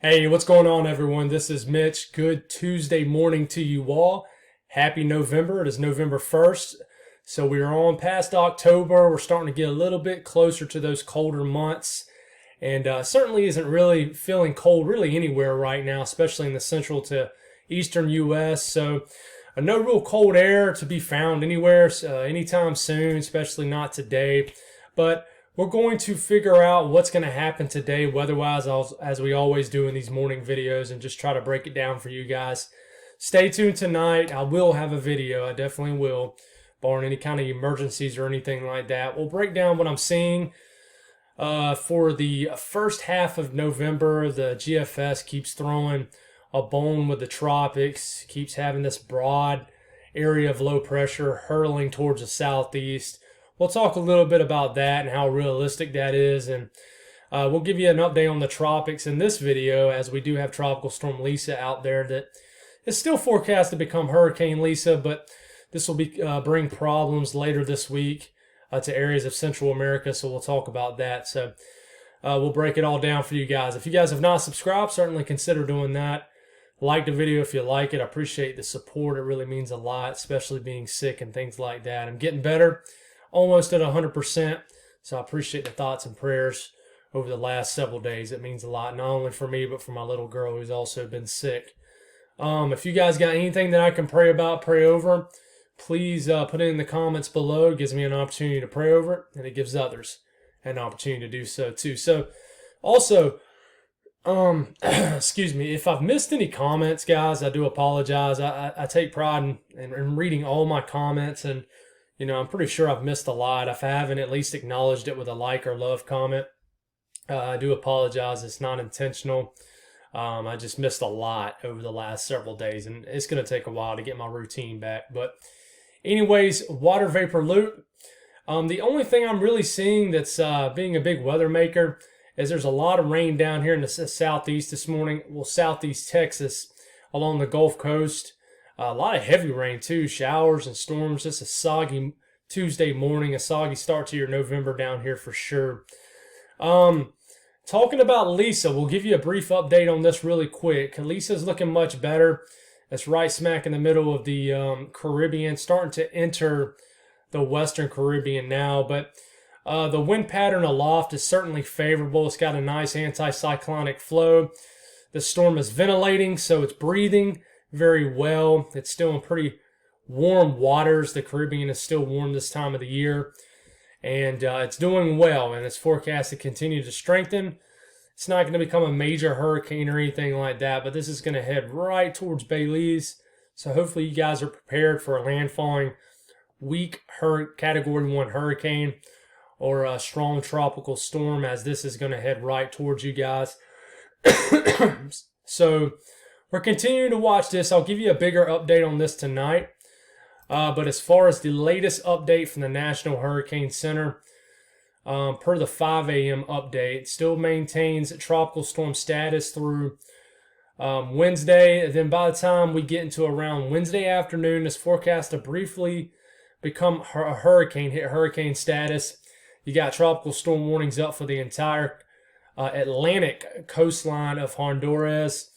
Hey, what's going on, everyone? This is Mitch. Good Tuesday morning to you all. Happy November. It is November 1st. So we are on past October. We're starting to get a little bit closer to those colder months. And certainly isn't really feeling cold really anywhere right now, especially in the central to eastern U.S. So no real cold air to be found anywhere anytime soon, especially not today. But we're going to figure out what's going to happen today weather-wise, as we always do in these morning videos, and just try to break it down for you guys. Stay tuned tonight. I will have a video. I definitely will, barring any kind of emergencies or anything like that. We'll break down what I'm seeing for the first half of November. The GFS keeps throwing a bone with the tropics, keeps having this broad area of low pressure hurtling towards the southeast. We'll talk a little bit about that and how realistic that is, and we'll give you an update on the tropics in this video, as we do have Tropical Storm Lisa out there that is still forecast to become Hurricane Lisa, but this will bring problems later this week to areas of Central America, so we'll talk about that. So we'll break it all down for you guys. If you guys have not subscribed, certainly consider doing that. Like the video if you like it. I appreciate the support. It really means a lot, especially being sick and things like that. I'm getting better. Almost at 100%, so I appreciate the thoughts and prayers over the last several days. It means a lot, not only for me, but for my little girl who's also been sick. If you guys got anything that I can pray about, pray over, please put it in the comments below. It gives me an opportunity to pray over it, and it gives others an opportunity to do so too. So, also, excuse me, if I've missed any comments, guys, I do apologize. I take pride in reading all my comments, and I'm pretty sure I've missed a lot. If I haven't at least acknowledged it with a like or love comment, I do apologize. It's not intentional. I just missed a lot over the last several days, and it's going to take a while to get my routine back. But anyways, water vapor loop. The only thing I'm really seeing that's being a big weather maker is there's a lot of rain down here in the southeast this morning. Well, southeast Texas along the Gulf Coast. A lot of heavy rain too, showers and storms. Just a soggy Tuesday morning, a soggy start to your November down here for sure. Talking about Lisa, we'll give you a brief update on this really quick. Lisa's looking much better. It's right smack in the middle of the Caribbean, starting to enter the Western Caribbean now. But the wind pattern aloft is certainly favorable. It's got a nice anticyclonic flow. The storm is ventilating, so it's breathing very well. It's still in pretty warm waters. The Caribbean is still warm this time of the year, and it's doing well, and it's forecast to continue to strengthen. It's not going to become a major hurricane or anything like that, but this is going to head right towards Belize. So hopefully you guys are prepared for a landfalling weak Category 1 hurricane or a strong tropical storm, as this is going to head right towards you guys. So we're continuing to watch this. I'll give you a bigger update on this tonight. But as far as the latest update from the National Hurricane Center, per the 5 a.m. update, it still maintains tropical storm status through Wednesday. Then by the time we get into around Wednesday afternoon, it's forecast to briefly become a hurricane, hit hurricane status. You got tropical storm warnings up for the entire Atlantic coastline of Honduras.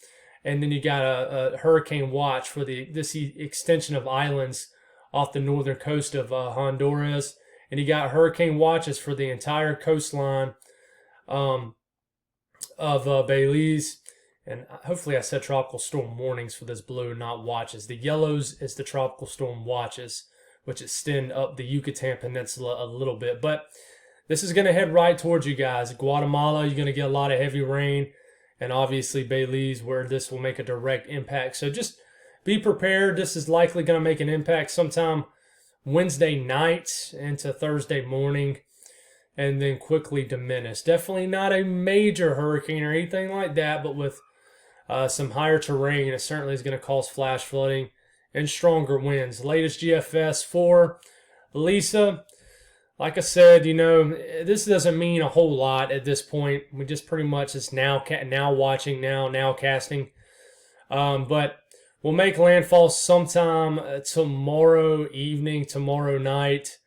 And then you got a hurricane watch for this extension of islands off the northern coast of Honduras. And you got hurricane watches for the entire coastline of Belize. And hopefully I said tropical storm warnings for this blue, not watches. The yellows is the tropical storm watches, which extend up the Yucatan Peninsula a little bit. But this is going to head right towards you guys. Guatemala, you're going to get a lot of heavy rain. And obviously Belize, where this will make a direct impact. So just be prepared. This is likely going to make an impact sometime Wednesday night into Thursday morning, and then quickly diminish. Definitely not a major hurricane or anything like that, but with some higher terrain, it certainly is going to cause flash flooding and stronger winds. Latest GFS for Lisa. Like I said, this doesn't mean a whole lot at this point. We just pretty much is now watching, now casting. But we'll make landfall sometime tomorrow evening, tomorrow night.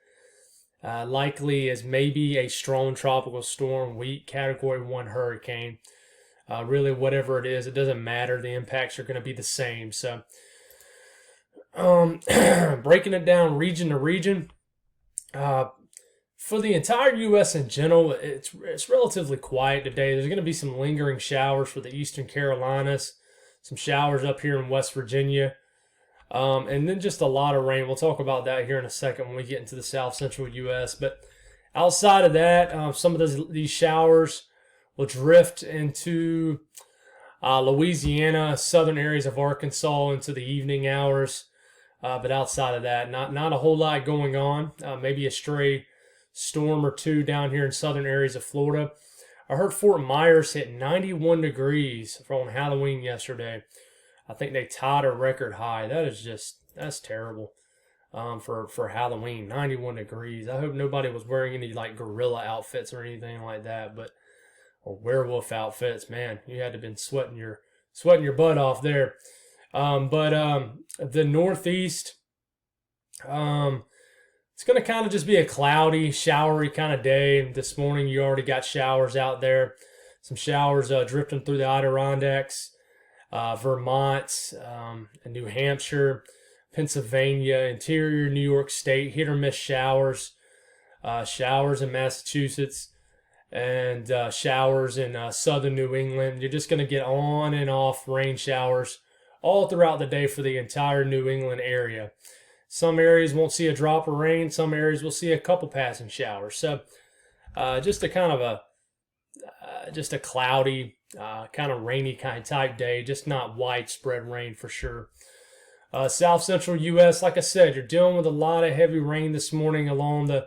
Likely as maybe a strong tropical storm, weak Category 1 hurricane. Really, whatever it is, it doesn't matter. The impacts are going to be the same. So, breaking it down region to region, for the entire U.S. in general, it's relatively quiet today. There's going to be some lingering showers for the eastern Carolinas, some showers up here in West Virginia, and then just a lot of rain. We'll talk about that here in a second when we get into the south central U.S. But outside of that, some of these showers will drift into Louisiana, southern areas of Arkansas into the evening hours. But outside of that, not a whole lot going on. Maybe a stray storm or two down here in southern areas of Florida. I heard Fort Myers hit 91 degrees on Halloween yesterday. I think they tied a record high. That's terrible for Halloween. 91 degrees. I hope nobody was wearing any like gorilla outfits or anything like that, or werewolf outfits. Man, you had to have been sweating your butt off there. The Northeast, it's going to kind of just be a cloudy, showery kind of day. This morning, you already got showers out there. Some showers drifting through the Adirondacks, Vermont, New Hampshire, Pennsylvania, interior New York State, hit or miss showers. Showers in Massachusetts, and showers in southern New England. You're just going to get on and off rain showers all throughout the day for the entire New England area. Some areas won't see a drop of rain. Some areas will see a couple passing showers. So just a kind of just a cloudy, kind of rainy kind of type day. Just not widespread rain for sure. South central U.S., like I said, you're dealing with a lot of heavy rain this morning along the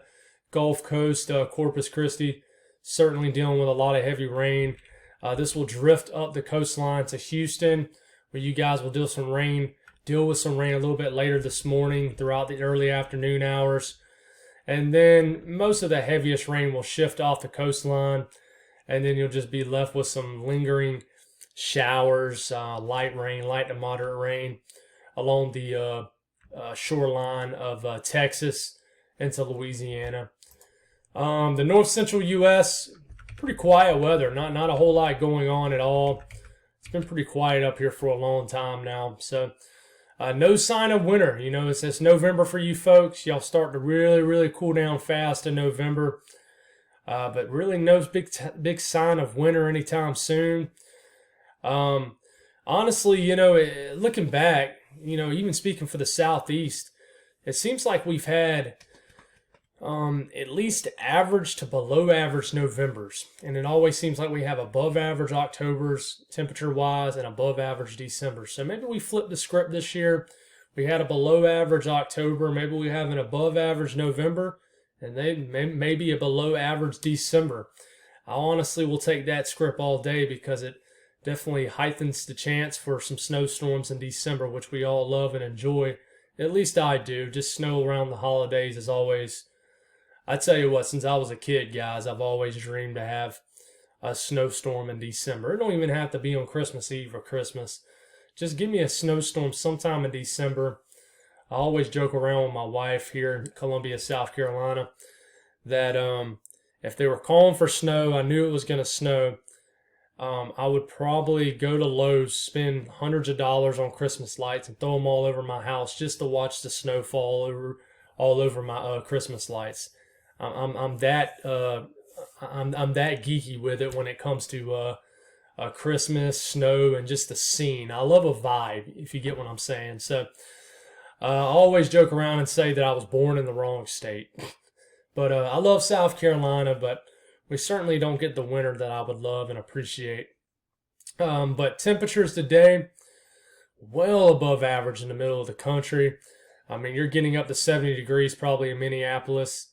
Gulf Coast, Corpus Christi. Certainly dealing with a lot of heavy rain. This will drift up the coastline to Houston, where you guys will deal with some rain a little bit later this morning throughout the early afternoon hours. And then most of the heaviest rain will shift off the coastline, and then you'll just be left with some lingering showers, light to moderate rain along the shoreline of Texas into Louisiana. The north central U.S., pretty quiet weather, not a whole lot going on at all. It's been pretty quiet up here for a long time now. So no sign of winter. You know, it's November for you folks. Y'all start to really, really cool down fast in November. But really no big sign of winter anytime soon. Honestly, you know, looking back, you know, even speaking for the Southeast, it seems like we've had at least average to below average Novembers. And it always seems like we have above average Octobers temperature wise and above average December. So maybe we flip the script this year. We had a below average October. Maybe we have an above average November, and maybe a below average December. I honestly will take that script all day because it definitely heightens the chance for some snowstorms in December, which we all love and enjoy. At least I do. Just snow around the holidays is always... I tell you what, since I was a kid, guys, I've always dreamed to have a snowstorm in December. It don't even have to be on Christmas Eve or Christmas. Just give me a snowstorm sometime in December. I always joke around with my wife here in Columbia, South Carolina, that if they were calling for snow, I knew it was going to snow, I would probably go to Lowe's, spend hundreds of dollars on Christmas lights and throw them all over my house just to watch the snow fall all over my Christmas lights. I'm that geeky with it when it comes to Christmas, snow, and just the scene. I love a vibe, if you get what I'm saying. So I always joke around and say that I was born in the wrong state. But I love South Carolina, but we certainly don't get the winter that I would love and appreciate. But temperatures today, well above average in the middle of the country. I mean, you're getting up to 70 degrees probably in Minneapolis.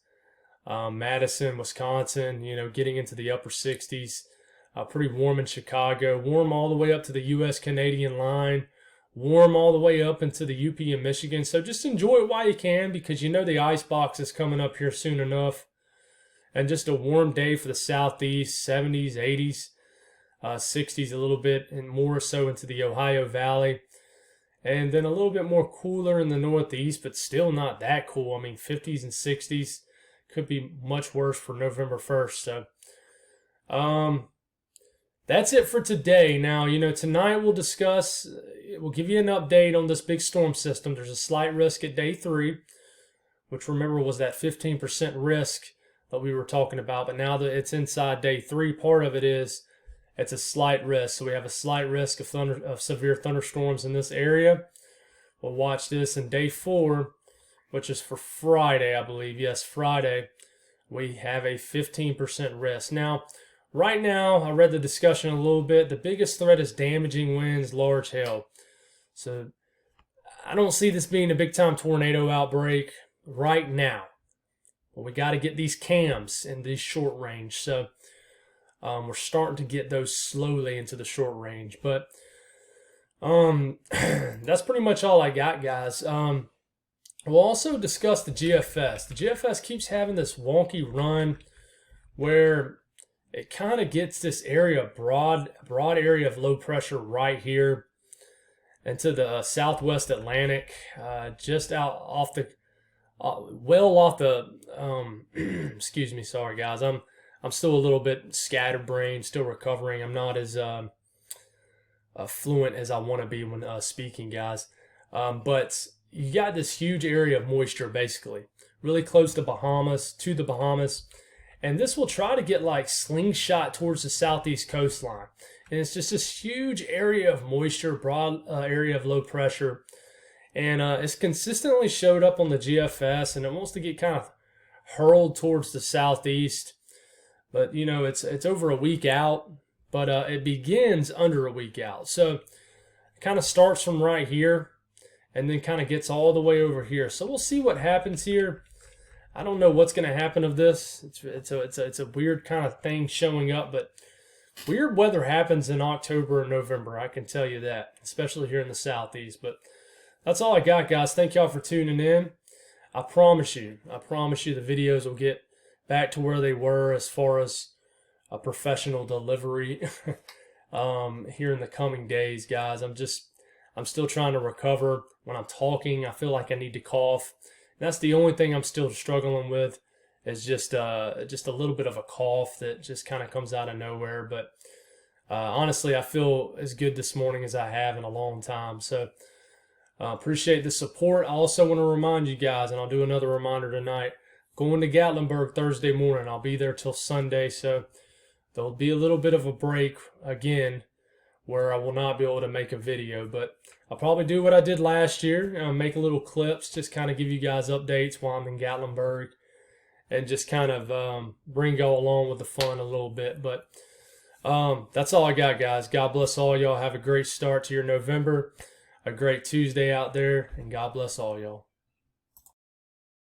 Madison, Wisconsin, you know, getting into the upper 60s. Pretty warm in Chicago. Warm all the way up to the U.S.-Canadian line. Warm all the way up into the UP and Michigan. So just enjoy it while you can, because you know the ice box is coming up here soon enough. And just a warm day for the Southeast, 70s, 80s, 60s a little bit, and more so into the Ohio Valley. And then a little bit more cooler in the Northeast, but still not that cool. I mean, 50s and 60s. Could be much worse for November 1st. So that's it for today. Now, tonight we'll give you an update on this big storm system. There's a slight risk at day 3, which remember was that 15% risk that we were talking about. But now that it's inside day 3, part of it is it's a slight risk. So we have a slight risk of severe thunderstorms in this area. We'll watch this in day 4, which is for Friday, I believe. Yes, Friday. We have a 15% risk. Now, right now, I read the discussion a little bit. The biggest threat is damaging winds, large hail. So I don't see this being a big-time tornado outbreak right now. But we got to get these cams in these short range. So we're starting to get those slowly into the short range. But that's pretty much all I got, guys. We'll also discuss the GFS. The GFS keeps having this wonky run where it kind of gets this area, broad area of low pressure right here into the southwest Atlantic, just out off the, well off the, excuse me, sorry guys. I'm still a little bit scatterbrained, still recovering. I'm not as fluent as I want to be when speaking, guys. But you got this huge area of moisture, basically, really close to the Bahamas. And this will try to get like slingshot towards the southeast coastline. And it's just this huge area of moisture, broad area of low pressure. And it's consistently showed up on the GFS, and it wants to get kind of hurled towards the southeast. But, it's over a week out, but it begins under a week out. So it kind of starts from right here and then kind of gets all the way over here. So we'll see what happens here. I don't know what's going to happen of this. It's a weird kind of thing showing up, but weird weather happens in October and November. I can tell you that, especially here in the southeast. But that's all I got, guys. Thank y'all for tuning in. I promise you the videos will get back to where they were as far as a professional delivery here in the coming days, guys. I'm still trying to recover. When I'm talking, I feel like I need to cough. And that's the only thing I'm still struggling with, is just a little bit of a cough that just kind of comes out of nowhere. But honestly, I feel as good this morning as I have in a long time. So appreciate the support. I also want to remind you guys, and I'll do another reminder tonight, going to Gatlinburg Thursday morning. I'll be there till Sunday, so there'll be a little bit of a break again where I will not be able to make a video, but I'll probably do what I did last year, make little clips, just kind of give you guys updates while I'm in Gatlinburg, and just kind of bring y'all along with the fun a little bit. But that's all I got, guys. God bless all y'all. Have a great start to your November, a great Tuesday out there, and God bless all y'all.